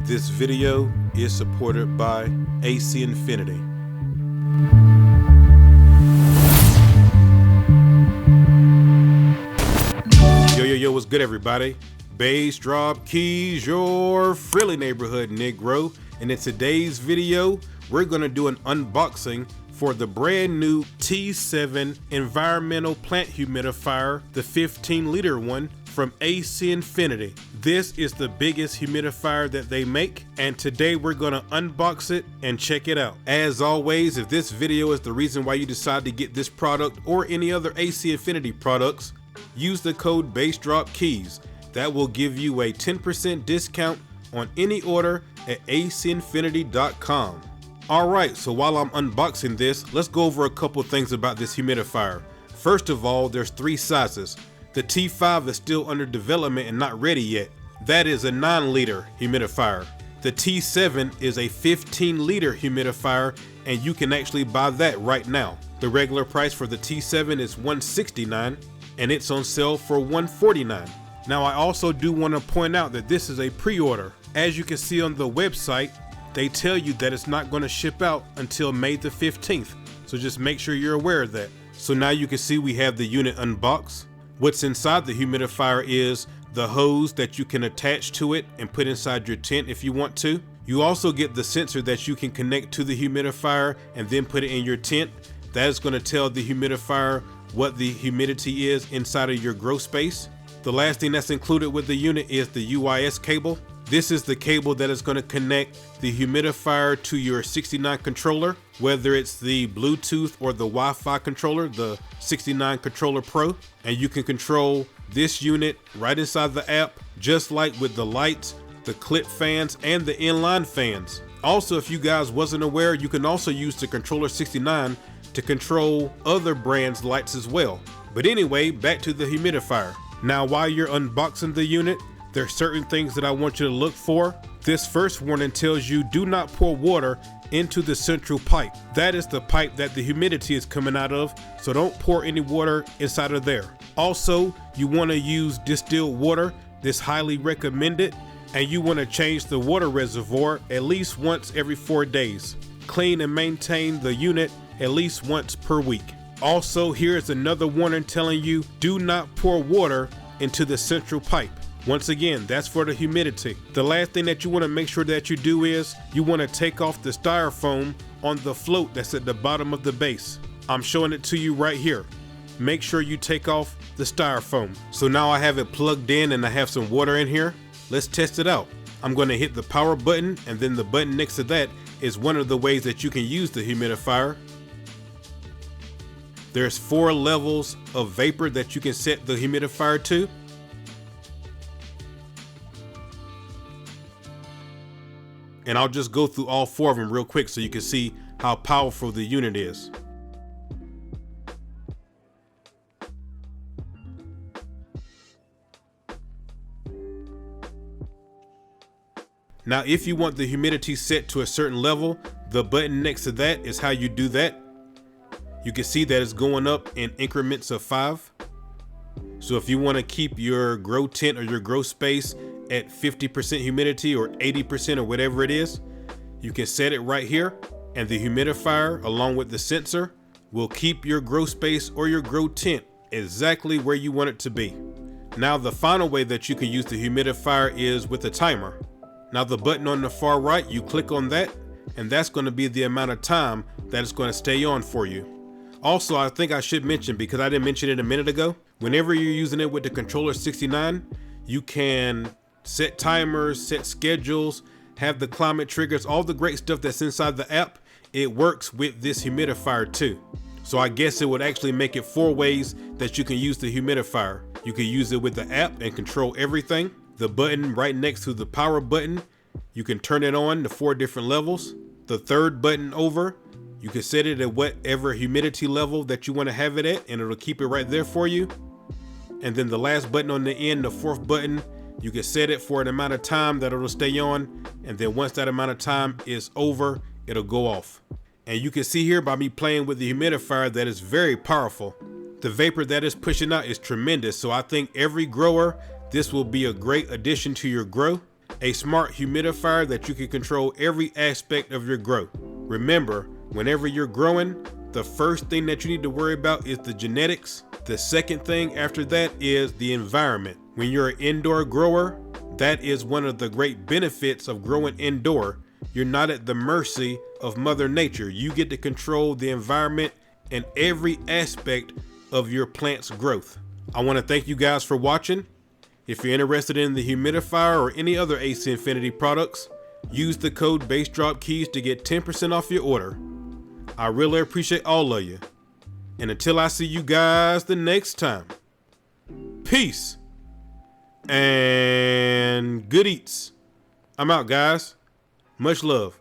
This video is supported by AC Infinity. Yo, what's good everybody? Bass Drop Keys, your friendly neighborhood Negro. And in today's video, we're gonna do an unboxing for the brand new T7 Enviromental Plant Humidifier, the 15-liter one from AC Infinity. This is the biggest humidifier that they make, and today we're gonna unbox it and check it out. As always, if this video is the reason why you decide to get this product or any other AC Infinity products, use the code BASSDROPKEYS. That will give you a 10% discount on any order at acinfinity.com. Alright, so while I'm unboxing this, let's go over a couple things about this humidifier. First of all, there's 3 sizes. The T5 is still under development and not ready yet. That is a 9-liter humidifier. The T7 is a 15-liter humidifier, and you can actually buy that right now. The regular price for the T7 is $169, and it's on sale for $149. Now I also do want to point out that this is a pre-order. As you can see on the website, they tell you that it's not going to ship out until May the 15th. So just make sure you're aware of that. So now you can see we have the unit unboxed. What's inside the humidifier is the hose that you can attach to it and put inside your tent if you want to. You also get the sensor that you can connect to the humidifier and then put it in your tent. That is going to tell the humidifier what the humidity is inside of your grow space. The last thing that's included with the unit is the UIS cable. This is the cable that is going to connect the humidifier to your 69 controller, whether it's the Bluetooth or the Wi-Fi controller, the 69 Controller Pro. And you can control this unit right inside the app, just like with the lights, the clip fans, and the inline fans. Also, if you guys wasn't aware, you can also use the Controller 69 to control other brands' lights as well. But anyway, back to the humidifier. Now, while you're unboxing the unit, there's certain things that I want you to look for. This first warning tells you do not pour water into the central pipe. That is the pipe that the humidity is coming out of, so don't pour any water inside of there. Also, you want to use distilled water. This highly recommended, and you want to change the water reservoir at least once every 4 days. Clean and maintain the unit at least once per week. Also, here's another warning telling you do not pour water into the central pipe. Once again, that's for the humidity. The last thing that you want to make sure that you do is you want to take off the styrofoam on the float that's at the bottom of the base. I'm showing it to you right here. Make sure you take off the styrofoam. So now I have it plugged in and I have some water in here. Let's test it out. I'm going to hit the power button, and then the button next to that is one of the ways that you can use the humidifier. There's 4 levels of vapor that you can set the humidifier to. And I'll just go through all 4 of them real quick so you can see how powerful the unit is. Now, if you want the humidity set to a certain level, the button next to that is how you do that. You can see that it's going up in increments of 5. So if you want to keep your grow tent or your grow space at 50% humidity or 80% or whatever it is, you can set it right here, and the humidifier along with the sensor will keep your grow space or your grow tent exactly where you want it to be. Now, the final way that you can use the humidifier is with a timer. Now, the button on the far right, you click on that, and that's going to be the amount of time that it's going to stay on for you. Also, I think I should mention, because I didn't mention it a minute ago, whenever you're using it with the Controller 69, you can set timers, set schedules, have the climate triggers, all the great stuff that's inside the app. It works with this humidifier too. So I guess it would actually make it 4 ways that you can use the humidifier. You can use it with the app and control everything. The button right next to the power button, you can turn it on to 4 different levels. The third button over, you can set it at whatever humidity level that you want to have it at, and it'll keep it right there for you. And then the last button on the end, the 4th button, you can set it for an amount of time that it'll stay on, and then once that amount of time is over, it'll go off. And you can see here by me playing with the humidifier that it's very powerful. The vapor that it's pushing out is tremendous, so I think every grower, this will be a great addition to your grow. a smart humidifier that you can control every aspect of your grow. Remember, whenever you're growing, the first thing that you need to worry about is the genetics. The second thing after that is the environment. When you're an indoor grower, that is one of the great benefits of growing indoor. You're not at the mercy of Mother Nature. You get to control the environment and every aspect of your plant's growth. I want to thank you guys for watching. If you're interested in the humidifier or any other AC Infinity products, use the code BassDropKeys to get 10% off your order. I really appreciate all of you. And until I see you guys the next time, peace and good eats. I'm out, guys. Much love.